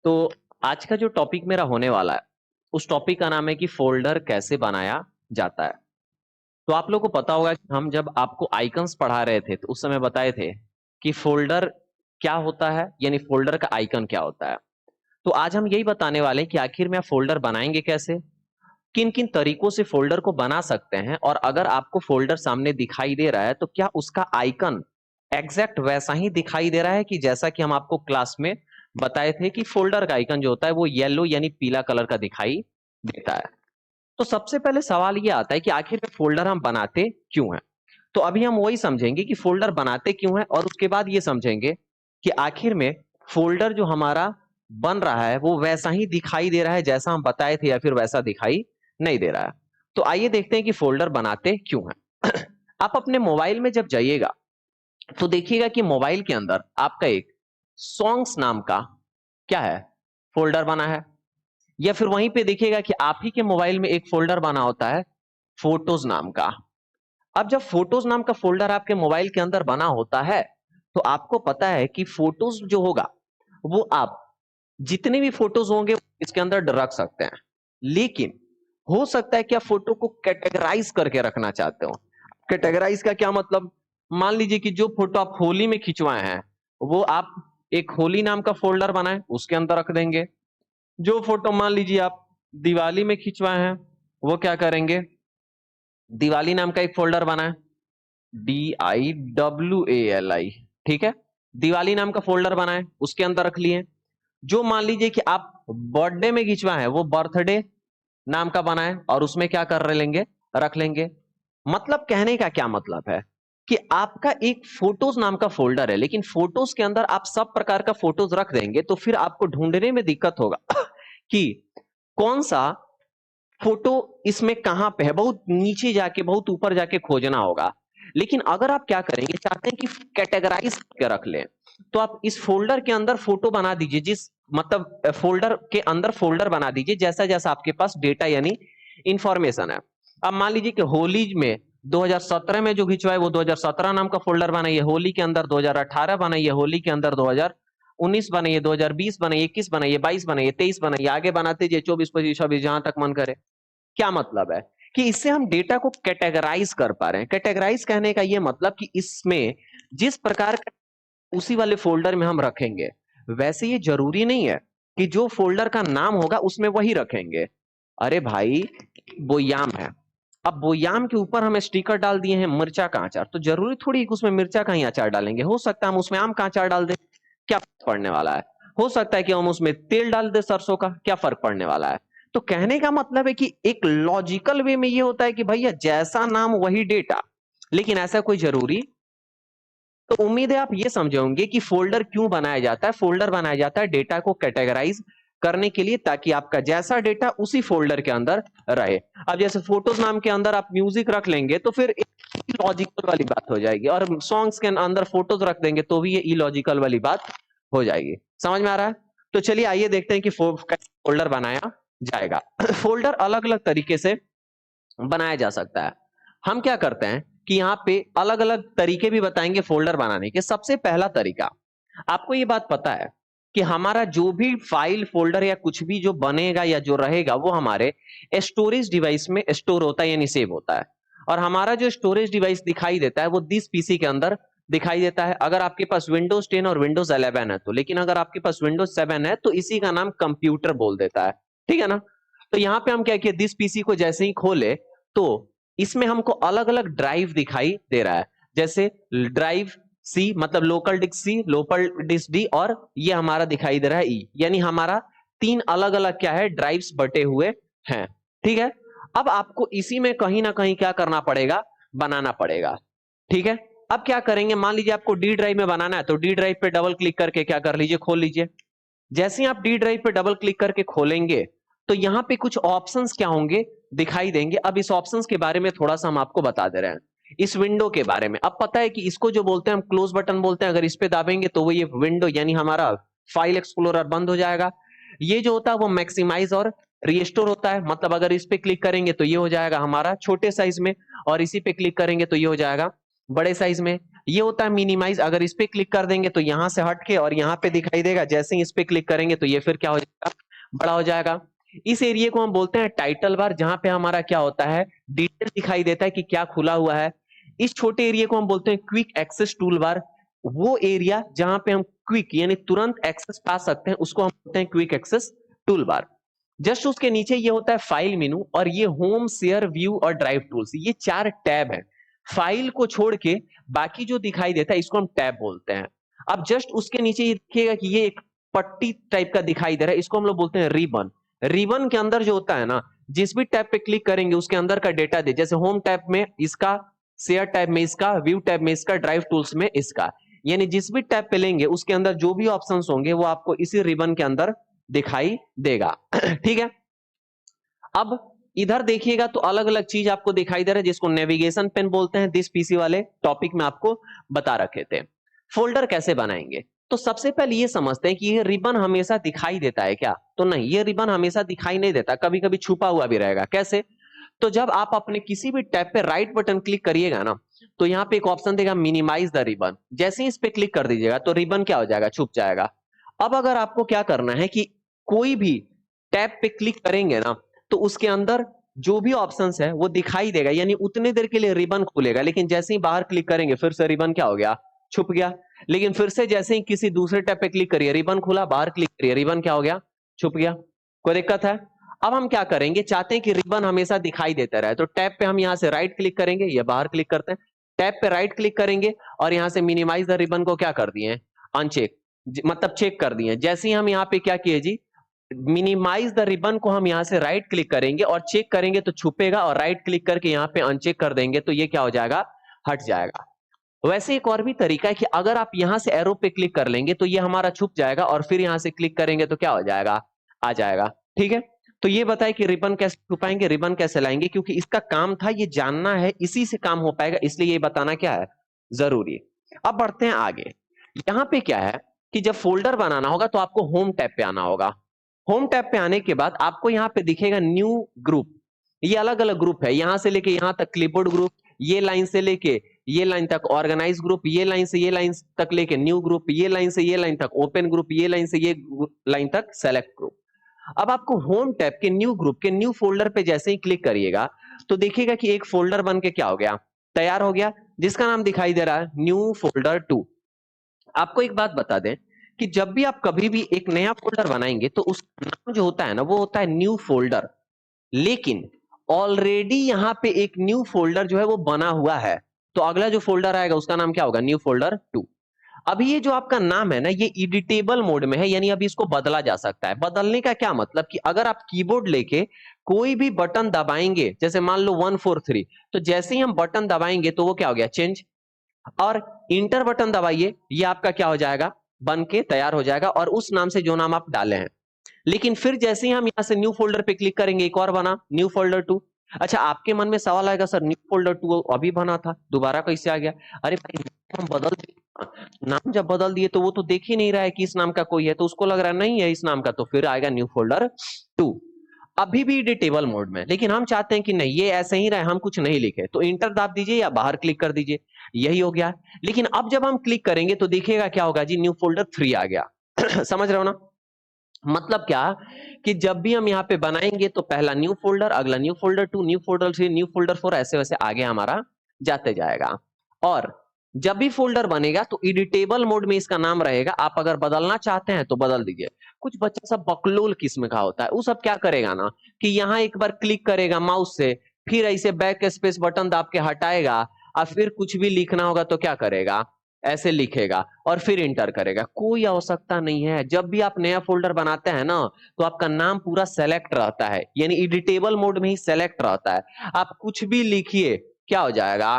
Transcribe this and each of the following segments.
तो आज का जो टॉपिक मेरा होने वाला है, उस टॉपिक का नाम है कि फ़ोल्डर कैसे बनाया जाता है। तो आप लोगों को पता होगा कि हम जब आपको आइकन्स पढ़ा रहे थे, तो उस समय बताए थे कि फ़ोल्डर क्या होता है, यानी फ़ोल्डर का आइकन क्या होता है। तो आज हम यही बताने वाले हैं कि आखिर में आप फ़ोल्डर बनाएँगे कैसे? किन-किन तरीकों से फ़ोल्डर को बना सकते हैं और अगर आपको फ़ोल्डर सामने दिखाई दे रहा है, तो क्या उसका आइकन एग्ज़ैक्ट वैसा ही दिखाई दे रहा है कि जैसा कि हम आपको क्लास में बताए थे कि फ़ोल्डर का आइकन जो होता है, वो येलो यानी पीला कलर का दिखाई देता है। तो सबसे पहले सवाल ये आता है कि आखिर में फ़ोल्डर हम बनाते क्यों हैं? तो अभी हम वही समझेंगे कि फ़ोल्डर बनाते क्यों हैं और उसके बाद ये समझेंगे कि आखिर में फ़ोल्डर जो हमारा बन रहा है, वो वैसा ही दिखाई दे रहा है जैसा हम बताए थे या फिर वैसा दिखाई नहीं दे रहा है। तो आइए देखते हैं कि फ़ोल्डर बनाते क्यों हैं? आप अपने मोबाइल में जब जाइएगा, तो देखिएगा कि मोबाइल के अंदर आपका एक सॉन्ग्स नाम का क्या है? फ़ोल्डर बना है। या फिर वहीं पे देखिएगा कि आप ही के मोबाइल में एक फ़ोल्डर बना होता है, फ़ोटोज़ नाम का। अब जब फ़ोटोज़ नाम का फ़ोल्डर आपके मोबाइल के अंदर बना होता है, तो आपको पता है कि फ़ोटोज़ जो होगा, वो आप जितने भी फ़ोटोज़ होंगे इसके अंदर रख सकते हैं। लेकिन हो सकता है कि आप फ़ोटो को कैटेगराइज़ करके रखना चाहते हो। कैटेगराइज़ का क्या मतलब? मान लीजिए कि जो फ़ोटो आप होली में खिंचवाए हैं, वो आप एक होली नाम का फ़ोल्डर बनाएँ, उसके अंदर रख देंगे। जो फ़ोटो मान लीजिए आप दिवाली में खिंचवाए हैं, वो क्या करेंगे? दिवाली नाम का एक फ़ोल्डर बनाएँ। DIWALI, ठीक है? दिवाली नाम का फ़ोल्डर बनाएँ, उसके अंदर रख लिए। जो मान लीजिए कि आप बर्थडे में खिंचवाए हैं, वो बर्थडे नाम का बनाएँ और उसमें क्या कर लेंगे? रख लेंगे। मतलब कहने का क्या मतलब है कि आपका एक फ़ोटोज़ नाम का फ़ोल्डर है, लेकिन फ़ोटोज़ के अंदर आप सब प्रकार का फ़ोटोज़ रख देंगे, तो फिर आपको ढूँढने में दिक्कत होगा कि कौन-सा फ़ोटो इसमें कहाँ पे है? बहुत नीचे जाके, बहुत ऊपर जाके खोजना होगा। लेकिन अगर आप क्या करेंगे, चाहते हैं कि कैटेगराइज़ करके रख लें, तो आप इस फ़ोल्डर के अंदर फ़ोटो बना दीजिए, जिस मतलब फ़ोल्डर के अंदर फ़ोल्डर बना दीजिए, जैसा-जैसा आपके पास डेटा यानी इन्फॉर्मेशन है। अब मान लीजिए कि होली में 2017 में जो खिंचवाए, वो 2017 नाम का फ़ोल्डर बनाइए, होली के अंदर 2018 बनाइए, होली के अंदर 2019 बनाइए, 2020 बनाइए, 21 बनाइए, 22 बनाइए, 23 बनाइए, आगे बनाते जाइए 24, 25, 26 जहाँ तक मन करे। क्या मतलब है कि इससे हम डेटा को कैटेगराइज कर पा रहे हैं। कैटेगराइज कहने का ये मतलब कि इसमें जिस प्रकार का उसी वाले फ़ोल्डर में हम रखेंगे। वैसे ये ज़रूरी नहीं है कि जो फ़ोल्डर का नाम होगा उसमें वही रखेंगे। अरे भाई, बोयाम है। अब बोयाम के ऊपर हम स्टिकर डाल दिए हैं मिर्चा का अचार, तो ज़रूरी थोड़ी है कि उसमें मिर्चा का ही अचार डालेंगे। हो सकता है हम उसमें आम का अचार डाल दें, क्या फ़र्क पड़ने वाला है? हो सकता है कि हम उसमें तेल डाल दें सरसों का, क्या फ़र्क पड़ने वाला है? तो कहने का मतलब है कि एक लॉजिकल वे में ये होता है कि भैया जैसा नाम वही डेटा, लेकिन ऐसा कोई ज़रूरी। तो उम्मीद है आप ये समझे होंगे कि फ़ोल्डर क्यों बनाया जाता है। फ़ोल्डर बनाया जाता है डेटा को कैटेगराइज़ करने के लिए, ताकि आपका जैसा डेटा उसी फ़ोल्डर के अंदर रहे। अब जैसे फ़ोटोज़ नाम के अंदर आप म्यूज़िक रख लेंगे, तो फिर एक इलॉजिकल वाली बात हो जाएगी, और सॉन्ग्स के अंदर फ़ोटोज़ रख देंगे तो भी ये इलॉजिकल वाली बात हो जाएगी। समझ में आ रहा है? तो चलिए आइए देखते हैं कि कैसे फ़ोल्डर बनाया जाएगा। फ़ोल्डर अलग-अलग तरीके से बनाया जा सकता है। हम क्या करते हैं कि यहाँ पे अलग-अलग तरीके भी बताएँगे फ़ोल्डर बनाने के। सबसे पहला तरीका, आपको ये बात पता है कि हमारा जो भी फ़ाइल, फ़ोल्डर या कुछ भी जो बनेगा या जो रहेगा, वो हमारे स्टोरेज डिवाइस में स्टोर होता है यानी सेव होता है। और हमारा जो स्टोरेज डिवाइस दिखाई देता है, वो दिस पीसी के अंदर दिखाई देता है। अगर आपके पास विंडोज़ 10 और विंडोज़ 11 है तो, लेकिन अगर आपके पास विंडोज़ 7 है तो इसी का नाम कंप्यूटर बोल देता है। ठीक है ना? तो यहाँ पे हम क्या किए, दिस पीसी को जैसे ही खोले, तो इसमें हमको अलग-अलग ड्राइव दिखाई दे रहा है। जैसे ड्राइव सी मतलब local disk C, local disk D, और ये हमारा दिखाई दे रहा है ई। यानी हमारा 3 अलग-अलग क्या है, ड्राइव्स बटे हुए हैं। ठीक है? अब आपको इसी में कहीं न कहीं क्या करना पड़ेगा, बनाना पड़ेगा। ठीक है? अब क्या करेंगे, मान लीजिए आपको डी ड्राइव में बनाना है, तो डी ड्राइव पे डबल क्लिक करके क्या कर लीजिए, खोल लीजिए। जैसे ही आप डी ड्राइव पे डबल क्लिक करके खोलेंगे, तो यहाँ पे कुछ ऑप्शंस क्या होंगे, दिखाई देंगे। अब इस ऑप्शंस के बारे में थोड़ा-सा हम आपको बता दे रहे हैं। इस विंडो के बारे में अब पता है कि इसको जो बोलते हैं हम क्लोज बटन बोलते हैं। अगर इस पे दाबेंगे तो वो ये विंडो यानी हमारा फाइल एक्सप्लोरर बंद हो जाएगा। ये जो होता है वो मैक्सिमाइज और रिस्टोर होता है। मतलब अगर इस पे क्लिक करेंगे तो ये हो जाएगा हमारा छोटे साइज में, और इसी पे क्लिक करेंगे तो ये हो जाएगा बड़े साइज में। ये होता है मिनिमाइज। अगर इस पे क्लिक कर देंगे तो यहां से हट के और यहाँ पे दिखाई देगा, जैसे ही इस पे क्लिक करेंगे तो ये फिर क्या हो जाएगा, बड़ा हो जाएगा। इस एरिया को हम बोलते हैं टाइटल बार, जहां पे हमारा क्या होता है, डिटेल दिखाई देता है कि क्या खुला हुआ है। इस छोटे एरिया को हम बोलते हैं क्विक एक्सेस टूल बार। वो एरिया जहां पे हम क्विक यानी तुरंत एक्सेस पा सकते हैं उसको हम बोलते हैं quick access tool bar. Just उसके नीचे ये होता है फाइल मेनू, और ये होम, शेयर, व्यू और ड्राइव टूल्स, ये 4 टैब है। फाइल को छोड़ के बाकी जो दिखाई देता है इसको हम टैब बोलते हैं। अब जस्ट उसके नीचे ये देखिएगा कि ये एक पट्टी टाइप का दिखाई दे रहा है, इसको हम लोग बोलते हैं रिबन। रिबन के अंदर जो होता है ना, जिस भी टैब पे क्लिक करेंगे उसके अंदर का डेटा दे, जैसे होम टैब में इसका, शेयर टैब में इसका, व्यू टैब में इसका, ड्राइव टूल्स में इसका। यानी जिस भी टैब पे लेंगे उसके अंदर जो भी ऑप्शंस होंगे वो आपको इसी रिबन के अंदर दिखाई देगा। ठीक है। अब इधर देखिएगा तो अलग अलग चीज आपको दिखाई दे रहा है, जिसको नेविगेशन पेन बोलते हैं। दिस पीसी वाले टॉपिक में आपको बता रखे थे। फोल्डर कैसे बनाएंगे, तो सबसे पहले ये समझते हैं कि ये रिबन हमेशा दिखाई देता है क्या, तो नहीं, ये रिबन हमेशा दिखाई नहीं देता, कभी कभी छुपा हुआ भी रहेगा। कैसे, तो जब आप अपने किसी भी टैब पे राइट बटन क्लिक करिएगा ना, तो यहाँ पे एक ऑप्शन देगा मिनिमाइज द रिबन। जैसे ही इस पे क्लिक कर दीजिएगा तो रिबन क्या हो जाएगा, छुप जाएगा। अब अगर आपको क्या करना है कि कोई भी टैब पे क्लिक करेंगे ना, तो उसके अंदर जो भी ऑप्शंस है वो दिखाई देगा, यानी उतने देर के लिए रिबन खुलेगा, लेकिन जैसे ही बाहर क्लिक करेंगे फिर से रिबन क्या हो गया, छुप गया। लेकिन फिर से जैसे ही किसी दूसरे टैब पे क्लिक करिए, रिबन खुला, बाहर क्लिक करिए, रिबन क्या हो गया, छुप गया। कोई दिक्कत है? अब हम क्या करेंगे, चाहते हैं कि रिबन हमेशा दिखाई देता रहे, तो टैब पे हम यहां से राइट क्लिक करेंगे, या बाहर क्लिक करते हैं, टैब पे राइट क्लिक करेंगे और यहां से मिनिमाइज द रिबन को क्या कर दिए, अनचेक, मतलब चेक कर दिए। जैसे ही हम यहाँ पे क्या किए जी, मिनिमाइज द रिबन को हम यहां से राइट क्लिक करेंगे और चेक करेंगे तो छुपेगा, और राइट क्लिक करके यहाँ पे अनचेक कर देंगे तो ये क्या हो जाएगा, हट जाएगा। वैसे एक और भी तरीका है कि अगर आप यहां से एरो पे क्लिक कर लेंगे तो ये हमारा छुप जाएगा, और फिर यहां से क्लिक करेंगे तो क्या हो जाएगा, आ जाएगा। ठीक है। तो ये बताए कि रिबन कैसे छुपाएंगे, रिबन कैसे लाएंगे, क्योंकि इसका काम था ये जानना है, इसी से काम हो पाएगा, इसलिए ये बताना क्या है, जरूरी। अब बढ़ते हैं आगे। यहाँ पे क्या है कि जब फोल्डर बनाना होगा तो आपको होम टैब पे आना होगा। होम टैब पे आने के बाद आपको यहाँ पे दिखेगा न्यू ग्रुप। ये अलग अलग ग्रुप है, यहां से लेके यहां तक क्लिपबोर्ड ग्रुप, ये लाइन से लेके ये लाइन तक ऑर्गेनाइज ग्रुप, ये लाइन से ये लाइन तक लेके न्यू ग्रुप, ये लाइन से ये लाइन तक ओपन ग्रुप, ये लाइन से ये लाइन तक सेलेक्ट ग्रुप। अब आपको होम टैब के न्यू ग्रुप के न्यू फोल्डर पे जैसे ही क्लिक करिएगा तो देखिएगा कि एक फोल्डर बन के क्या हो गया, तैयार हो गया, जिसका नाम दिखाई दे रहा है न्यू फोल्डर 2। आपको एक बात बता दें कि जब भी आप कभी भी एक नया फोल्डर बनाएंगे तो उसका नाम जो होता है ना वो होता है न्यू फोल्डर, लेकिन ऑलरेडी यहां पे एक न्यू फोल्डर जो है वो बना हुआ है, तो अगला जो फोल्डर आएगा उसका नाम क्या होगा, न्यू फोल्डर 2। अभी ये जो आपका नाम है ना ये एडिटेबल मोड में है, यानी अभी इसको बदला जा सकता है। बदलने का क्या मतलब कि अगर आप कीबोर्ड लेके कोई भी बटन दबाएंगे, जैसे मान लो 143, तो जैसे ही हम बटन दबाएंगे तो वो क्या हो गया, चेंज। और इंटर बटन दबाइए, ये आपका क्या हो जाएगा, बन के तैयार हो जाएगा, और उस नाम से जो नाम आप डाले हैं। लेकिन फिर जैसे ही हम यहां से न्यू फोल्डर पे क्लिक करेंगे, एक और बना न्यू फोल्डर 2। अच्छा, आपके मन में सवाल आएगा, सर न्यू फोल्डर 2 अभी बना था, दोबारा कैसे आ गया? अरे भाई, हम बदल दिए, नाम जब बदल दिए तो वो तो देख ही नहीं रहा है कि इस नाम का कोई है, तो उसको लग रहा नहीं है इस नाम का, तो फिर आएगा न्यू फोल्डर 2। अभी भी एडिटेबल मोड में, लेकिन हम चाहते हैं कि नहीं ये ऐसे ही रहे, हम कुछ नहीं लिखे, तो इंटर दाब दीजिए या बाहर क्लिक कर दीजिए, यही हो गया। लेकिन अब जब हम क्लिक करेंगे तो देखिएगा क्या होगा जी, न्यू फोल्डर 3 आ गया। समझ रहे हो ना? मतलब क्या कि जब भी हम यहाँ पे बनाएंगे तो पहला न्यू फोल्डर, अगला new folder 2, new folder 3, new folder 4, ऐसे वैसे आगे हमारा जाते जाएगा। और जब भी फोल्डर बनेगा तो एडिटेबल मोड में इसका नाम रहेगा, आप अगर बदलना चाहते हैं तो बदल दीजिए। कुछ बच्चा सब बकलोल किस्म का होता है, वो सब क्या करेगा ना कि यहाँ एक बार क्लिक करेगा माउस से, फिर ऐसे बैक स्पेस बटन दाब के हटाएगा, और फिर कुछ भी लिखना होगा तो क्या करेगा, ऐसे लिखेगा और फिर इंटर करेगा। कोई आवश्यकता नहीं है। जब भी आप नया फोल्डर बनाते हैं ना तो आपका नाम पूरा सेलेक्ट रहता है, यानी एडिटेबल मोड में ही सेलेक्ट रहता है। आप कुछ भी लिखिए क्या हो जाएगा,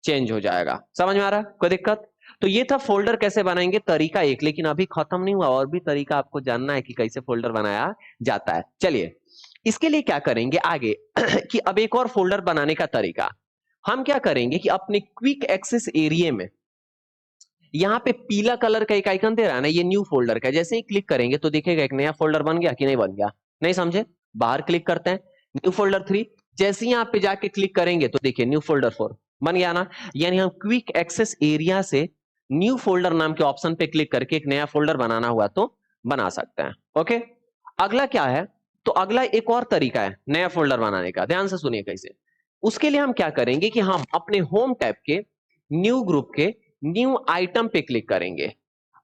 चेंज हो जाएगा। समझ में आ रहा है? कोई दिक्कत? तो ये था फोल्डर कैसे बनाएंगे तरीका एक, लेकिन अभी खत्म नहीं हुआ, और भी तरीका आपको जानना है कि कैसे फोल्डर बनाया जाता है। चलिए, इसके लिए क्या करेंगे आगे कि अब एक और फोल्डर बनाने का तरीका हम क्या करेंगे कि अपने क्विक एक्सेस एरिया में यहाँ पे पीला कलर का एक आइकन दे रहा है ना, ये न्यू फोल्डर का, जैसे ही क्लिक करेंगे तो दिखेगा एक नया फोल्डर बन गया कि नहीं बन गया, नहीं समझे? बाहर क्लिक करते हैं, न्यू फोल्डर 3, जैसे ही यहाँ पे जाके क्लिक करेंगे तो देखिए न्यू फोल्डर 4। बन गया ना। यानी हम क्विक एक्सेस एरिया से न्यू फोल्डर नाम के ऑप्शन पे क्लिक करके एक नया फोल्डर बनाना हुआ तो बना सकते हैं। ओके, अगला क्या है, तो अगला एक और तरीका है नया फोल्डर बनाने का, ध्यान से सुनिए कैसे। उसके लिए हम क्या करेंगे कि हम अपने होम टैब के न्यू ग्रुप के न्यू आइटम पे क्लिक करेंगे,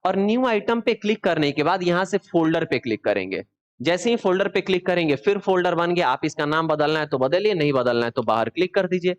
और न्यू आइटम पे क्लिक करने के बाद यहां से फोल्डर पे क्लिक करेंगे। जैसे ही फोल्डर पे क्लिक करेंगे फिर फोल्डर बन गया, आप इसका नाम बदलना है तो बदलिए, नहीं बदलना है तो बाहर क्लिक कर दीजिए।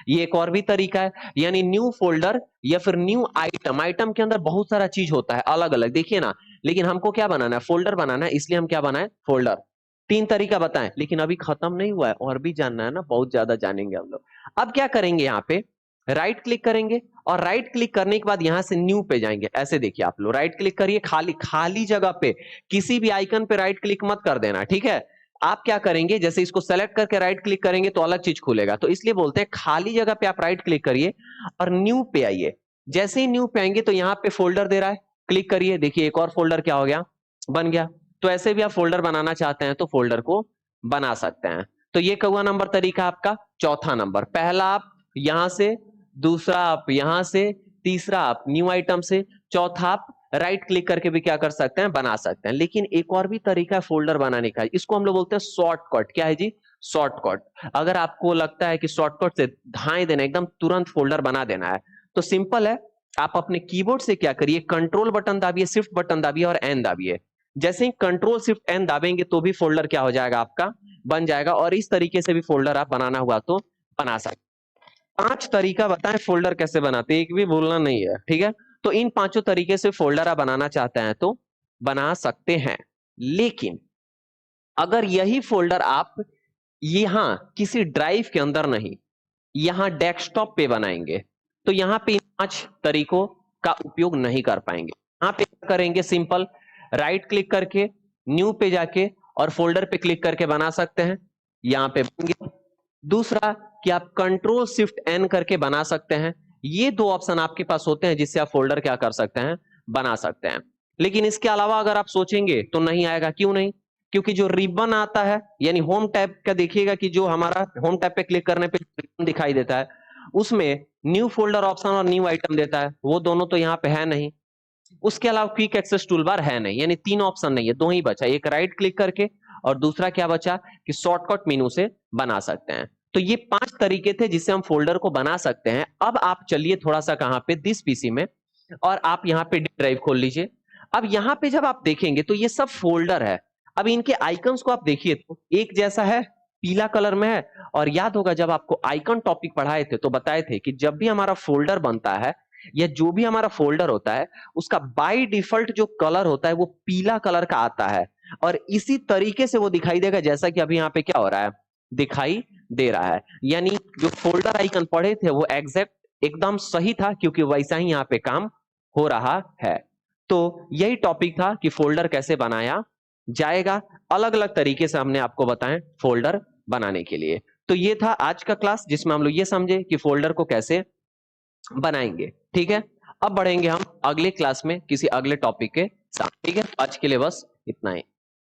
ये एक और भी तरीका है, यानी न्यू फोल्डर या फिर न्यू आइटम। आइटम के अंदर बहुत सारा चीज होता है अलग अलग, देखिए ना, लेकिन हमको क्या बनाना है, फोल्डर बनाना है, इसलिए हम क्या बनाए, फोल्डर। तीन तरीका बताएं, लेकिन अभी खत्म नहीं हुआ है, और भी जानना है ना, बहुत ज्यादा जानेंगे हम लोग। अब क्या करेंगे, यहाँ पे राइट क्लिक करेंगे, और राइट क्लिक करने के बाद यहां से न्यू पे जाएंगे। ऐसे देखिए, आप लोग राइट क्लिक करिए, खाली खाली जगह पे, किसी भी आइकन पे राइट क्लिक मत कर देना, ठीक है। आप क्या करेंगे, जैसे इसको सेलेक्ट करके राइट क्लिक करेंगे तो अलग चीज खुलेगा, तो इसलिए बोलते हैं खाली जगह पे आप राइट क्लिक करिए और न्यू पे आइए। जैसे ही न्यू पे आएंगे तो यहाँ पे फोल्डर दे रहा है, क्लिक करिए, देखिए एक और फोल्डर क्या हो गया, बन गया। तो ऐसे भी आप फोल्डर बनाना चाहते हैं तो फोल्डर को बना सकते हैं। तो ये कौवा नंबर तरीका आपका चौथा नंबर। पहला आप यहां से, दूसरा आप यहां से, तीसरा आप न्यू आइटम से, चौथा आप राइट क्लिक करके भी क्या कर सकते हैं, बना सकते हैं। लेकिन एक और भी तरीका है फोल्डर बनाने का, इसको हम लोग बोलते हैं शॉर्टकट। क्या है जी, शॉर्टकट। अगर आपको लगता है कि शॉर्टकट से धाए देना, एकदम तुरंत फोल्डर बना देना है, तो सिंपल है, आप अपने कीबोर्ड से क्या करिए, कंट्रोल बटन दाबिए, शिफ्ट बटन दाबिए और एन दाबिए। जैसे ही कंट्रोल शिफ्ट एन दाबेंगे तो भी फोल्डर क्या हो जाएगा, आपका बन जाएगा। और इस तरीके से भी फोल्डर आप बनाना हुआ तो बना सकते। 5 तरीका बताएं फोल्डर कैसे बनाते हैं, एक भी भूलना नहीं है, ठीक है। तो इन पांचों तरीके से फोल्डर आप बनाना चाहते हैं तो बना सकते हैं। लेकिन अगर यही फोल्डर आप यहां किसी ड्राइव के अंदर नहीं, यहां डेस्कटॉप पे बनाएंगे, तो यहां पे इन 5 तरीकों का उपयोग नहीं कर पाएंगे। यहां पे क्या करेंगे, सिंपल राइट क्लिक करके न्यू पे जाके और फोल्डर पे क्लिक करके बना सकते हैं, यहां पे बन गया। दूसरा कि आप कंट्रोल शिफ्ट एन करके बना सकते हैं। ये दो ऑप्शन आपके पास होते हैं जिससे आप फोल्डर क्या कर सकते हैं, बना सकते हैं। लेकिन इसके अलावा अगर आप सोचेंगे तो नहीं आएगा। क्यों नहीं, क्योंकि जो रिबन आता है, यानी होम टैब का देखिएगा कि जो हमारा होम टैब पे क्लिक करने पे रिबन दिखाई देता है, उसमें न्यू फोल्डर ऑप्शन और न्यू आइटम देता है, वो दोनों तो यहाँ पे है नहीं। उसके अलावा क्विक एक्सेस टूलबार है नहीं, यानी 3 ऑप्शन नहीं है, 2 ही बचा, एक राइट क्लिक करके और दूसरा क्या बचा कि शॉर्टकट मेनू से बना सकते हैं। तो ये 5 तरीके थे जिससे हम फोल्डर को बना सकते हैं। अब आप चलिए थोड़ा सा कहां पे, दिस पीसी में, और आप यहाँ पे ड्राइव खोल लीजिए। अब यहाँ पे जब आप देखेंगे तो ये सब फोल्डर है। अब इनके आइकन्स को आप देखिए तो एक जैसा है, पीला कलर में है। और याद होगा जब आपको आइकन टॉपिक पढ़ाए थे तो बताए थे कि जब भी हमारा फोल्डर बनता है या जो भी हमारा फोल्डर होता है, उसका बाय डिफॉल्ट जो कलर होता है वो पीला कलर का आता है। और इसी तरीके से वो दिखाई देगा जैसा कि अभी यहाँ पे क्या हो रहा है, दिखाई दे रहा है। यानी जो फोल्डर आइकन पढ़े थे वो एग्जैक्ट एकदम सही था, क्योंकि वैसा ही यहाँ पे काम हो रहा है। तो यही टॉपिक था कि फोल्डर कैसे बनाया जाएगा। अलग अलग तरीके से हमने आपको बताएं फोल्डर बनाने के लिए। तो ये था आज का क्लास जिसमें हम लोग ये समझे कि फोल्डर को कैसे बनाएंगे, ठीक है। अब बढ़ेंगे हम अगले क्लास में किसी अगले टॉपिक के साथ, ठीक है। आज के लिए बस इतना ही।